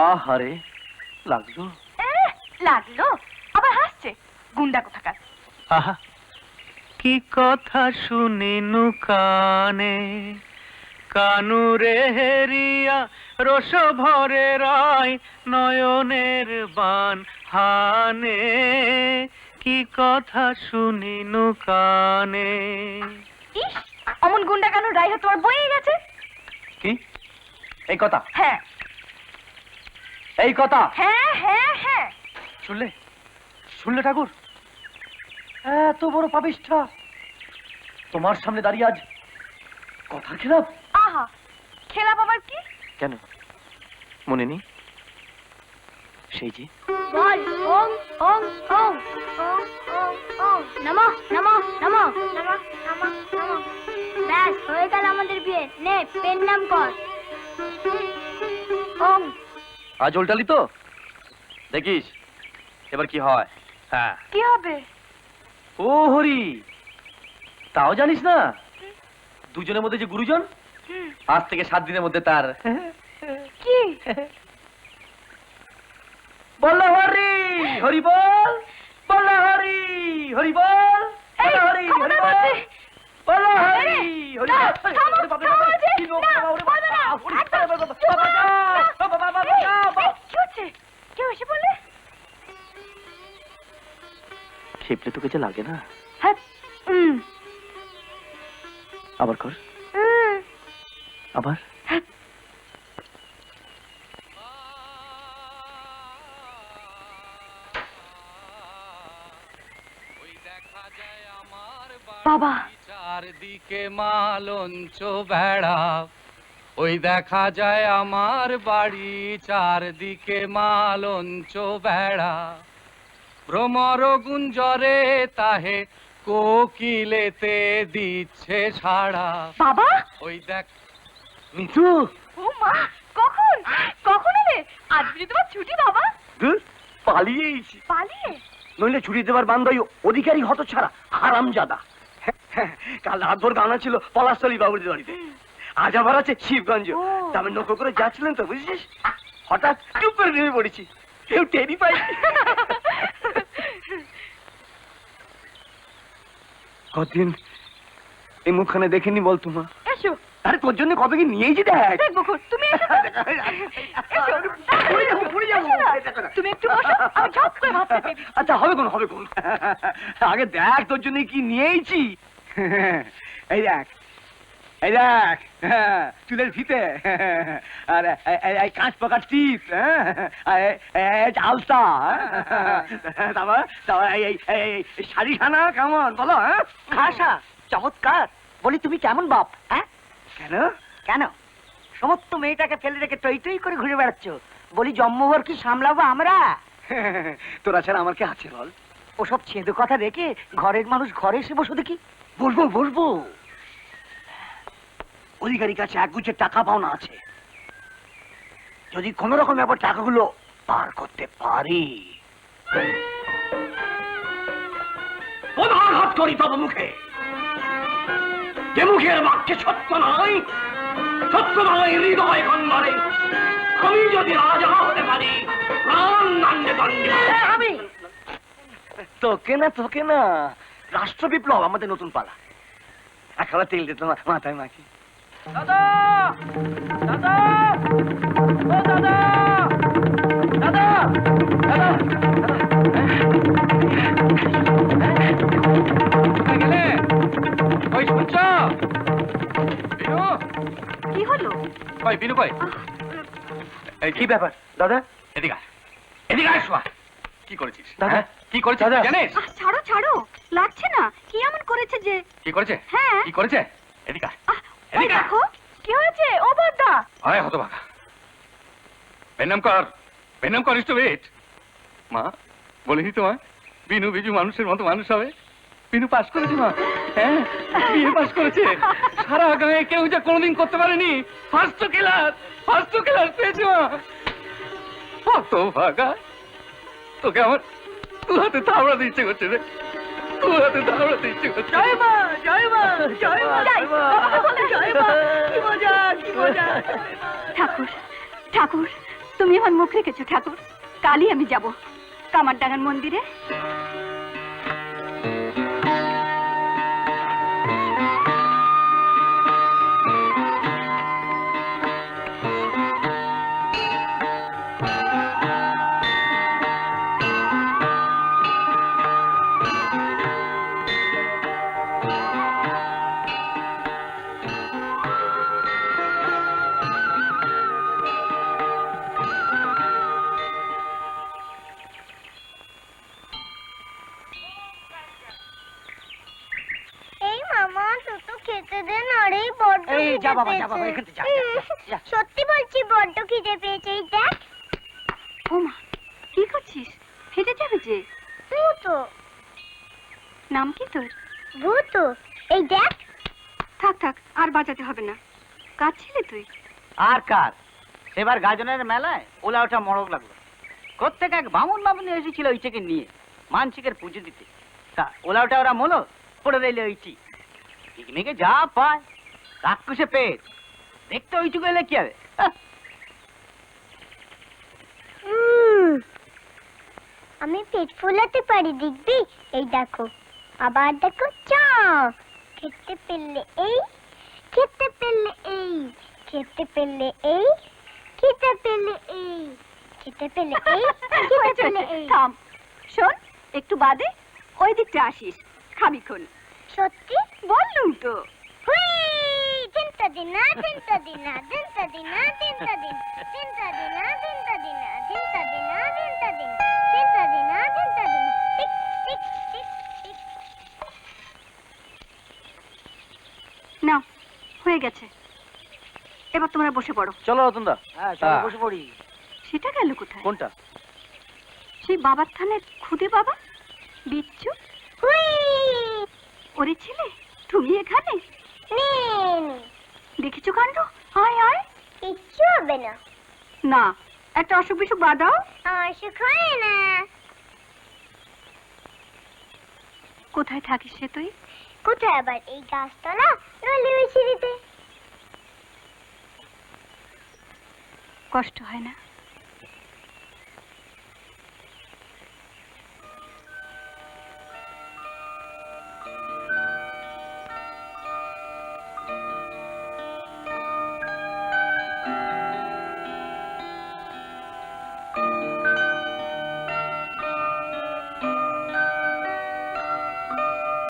আহারে, লাগলো লাগলো, আবার হাসছে গুন্ডা কোথাকার। আহা, কি কথা শুনিনু কানে, কানুরে হেরিয়া রস ভরে রায় নয়নের বান হানে, কি কথা শুনিনু কানে। ইস, অমন গুন্ডা কেন রাইহা তোমার বইয়ে গেছে। কি এই কথা? হ্যাঁ এই কথা হ্যাঁ হ্যাঁ হ্যাঁ। শুনলে শুনলে ঠাকুর, এত বড় পাপিষ্ঠা তোমার সামনে দাঁড়িয়ে আজ কথা খেলাপ। আহা, খেলাপ আবার কি? কেন মনে নেই সেই যে বল ওং ওং ওং ওং ওং ওং নমঃ নমঃ নমঃ নমঃ নমঃ নমঃ। ব্যাস হয়ে গেল আমাদের বিয়ে। নে পেন নাম কর। ওং। আজ উল্টালি তো, দেখিস এবার কি হয়। হ্যাঁ, কি হবে? ও হরি, তাও জানিস না দুজনের মধ্যে যে গুরুজন, আজ থেকে 7 দিনের মধ্যে তার কি? বল হরি হরি বল, বল হরি হরি বল, এই, বল হরি হরি খবরদার বল, বলছি। বল হরি হরি না, বল। থামো, থামো বলছি। না, বলবে না। একদম, চুপ করো। না। এই, এই, কি হচ্ছে? কেউ এসে বললে? খেপলে তোকে যে লাগে না। হ্যাঁ, আবার কর, আবার। বাবা, চারদিকে মালঞ্চ বেড়া, ওই দেখা যায় আমার বাড়ি চারদিকে মালঞ্চ বেড়া, ভ্রমর গুঞ্জরে তাহে কোকিলেতে দিচ্ছে সাড়া। বাবা, ওই দেখ মিঠু, ও মা, কখন কখন এলে? আজ বুঝি তোমার ছুটি বাবা? দূর পালিয়েছি, পালিয়ে? নইলে ছুটি দেবার বান্ধব অধিকারী হত ছাড়া হারামজাদা। কাল রাতভর গানা ছিল পলাশতলী বাবুর বাড়িতে, আজ আবার আছে শিবগঞ্জ। তবে নৌকো করে যাচ্ছিলেন তো বুঝছিস, হঠাৎ চুপ করে নেমে পড়েছি, কেউ টেরি পাই। কতদিন এই মুখখানে দেখেনি বল তোমা? এসো। আরে তোর জন্য কবে কি নিয়েছি দেখ। দেখবো খুন, তুমি এসো তো। এসো। তুমি একটু বসো, আমি ঝপ করে ভাত খেতে দিচ্ছি। আচ্ছা হবে কোন, হবে কোন। আগে দেখ তোর জন্য কি নিয়েছি। এই দেখ, এই দেখ, চুলের ফিতে, আর এই কাঁচ পাকা টিপ, আলতা, তারপর এই শাড়িখানা কেমন বলো? খাসা চমৎকার। বলি তুমি কেমন বাপ? হ্যাঁ কেন কেন সমস্ত মেয়েটাকে ফেলে রেখে টই টই করে ঘুরে বেড়াচ্ছ? বলি জন্মভর কি সামলাবো আমরা? তোরা ছাড়া আমার কে আছে বল? ওসব ছেদো কথা রেখে ঘরের মানুষ ঘরে এসে বসো দেখি। বলবো বলবো, অধিকারীর কাছে একগুচ্ছের টাকা পাওনা আছে, যদি কোন রকম ব্যাপার টাকাগুলো পার করতে পারি, প্রধান হাত করি তব মুখে, যে মুখের বাক্যে সত্য নয়, সত্য নয় হৃদয় কন্যারে, আমি যদি রাজা হতে পারি প্রাণ দণ্ডে দণ্ডে। আমি তোকে না তোকে না, রাষ্ট্র বিপ্লব আমাদের নতুন পালা। একবার তেল দিত মাথায় মাখি। দাদা দাদা, ও দাদা, দাদা দাদা, গেলে ওই শুনছ বিনু? কি হলো? কই বিনু কই? এই কি ব্যাপার দাদা? এদিকে আয়, এদিকে আয় শোয়া। কি করেছিস দাদা, হ্যাঁ? কি করেছিস দাদা। জানিস? ছাড়ো ছাড়ো, লাগছে না। কি এমন করেছে যে? কি করেছে? হ্যাঁ। কি করেছে? এদিকে আয়, ওই এদিকে আয়। দেখো, কি হয়েছে? ও বড়দা, আয় হতভাগা, বেনাম কর, বেনাম কর স্টুপিড। মা বলিনি তোমায় বিনু বিজু মানুষের মতো মানুষ হবে? বিনু পাস করেছে মা, হ্যাঁ বিয়ে পাস করেছে। সারা গায়ে কেউ যা কোনোদিন করতে পারেনি, ফার্স্ট ক্লাস পেয়েছে মা। হতভাগা, তোকে আমার দু হাতে থাবড়া দিচ্ছে করছে রে। কুয়াতে দাঁড়াতে ইচ্ছে করছে। জয় মা জয় মা জয় মা যাই, জয় মা কি মজা কি মজা ঠাকুর ঠাকুর তুমি আমার মুখ রেখেছো ঠাকুর, কালই আমি যাব কামারডাঙ্গার মন্দিরে। এই মামা তো খেতে দে না রে, বড্ড এই খিদে যা বাবা যা বাবা পেয়েছে। এখান থেকে যা, যা, যা। সত্যি বলছি বড্ড খিদে পেয়েছে, এই দেখ। ও মা, কি করছিস? ফেটে যাবে যে। ভূত, নাম কি তোর? ভূত, এই দেখ। থাক থাক, আর বাজাতে হবে না। কার ছিলে তুই? আর কার, এবার গাজনের মেলায় ওলা ওঠা মরক লাগলো। কোত্থেকে এক বামুন বামুনি এসেছিল ওইটাকে নিয়ে মানসিকের পুজো দিতে। তা ওলা ওটা ওরা মলো পড়ে রইলে ওইটি পিকনিকে যা পায় রাক্ষসে পেট দেখতে ওইটুকু এলে কি হবে। আমি পেট ফুলাতে পারি, দেখবি? এই দেখো, আবার দেখো, চ খেতে পেলে এই, খেতে পেলে এই, খেতে পেলে এই, খেতে পেলে এই, খেতে পেলে এই, খেতে পেলে এই। থাম, শোন, একটু বাদে ওই দিকটা আসিস, খাবি খন। সত্যি? বললুম তো। হুই! তিনটা দিনা, তিনটা দিনা, তিনটা দিনা, তিনটা দিন, তিনটা দিনা, তিনটা দিনা, তিনটা দিনা, তিনটা দিন, তিনটা দিনা, তিনটা দিন। Tick, tick, tick, tick. না, হয়ে গেছে। এবার তোমরা বসে পড়ো। চলো রতনদা। হ্যাঁ চলো বসে পড়ি। সেটা গেল কোথায়? কোনটা? সেই বাবার থানের খুদে বাবা বিচ্ছু। হুই! ওরে ছেলে, তুমি এখানে? নিন। দেখেছো কাণ্ড? আয় আয়। কিচ্ছু হবে না। না, একটা অসুখ বিসুখ বাঁধাও। আমার সুখ হয় না। কোথায় থাকিস সে তুই? কোথায় আবার, এই গাছতলা নইলে ওই সিঁড়িতে। কষ্ট হয় না?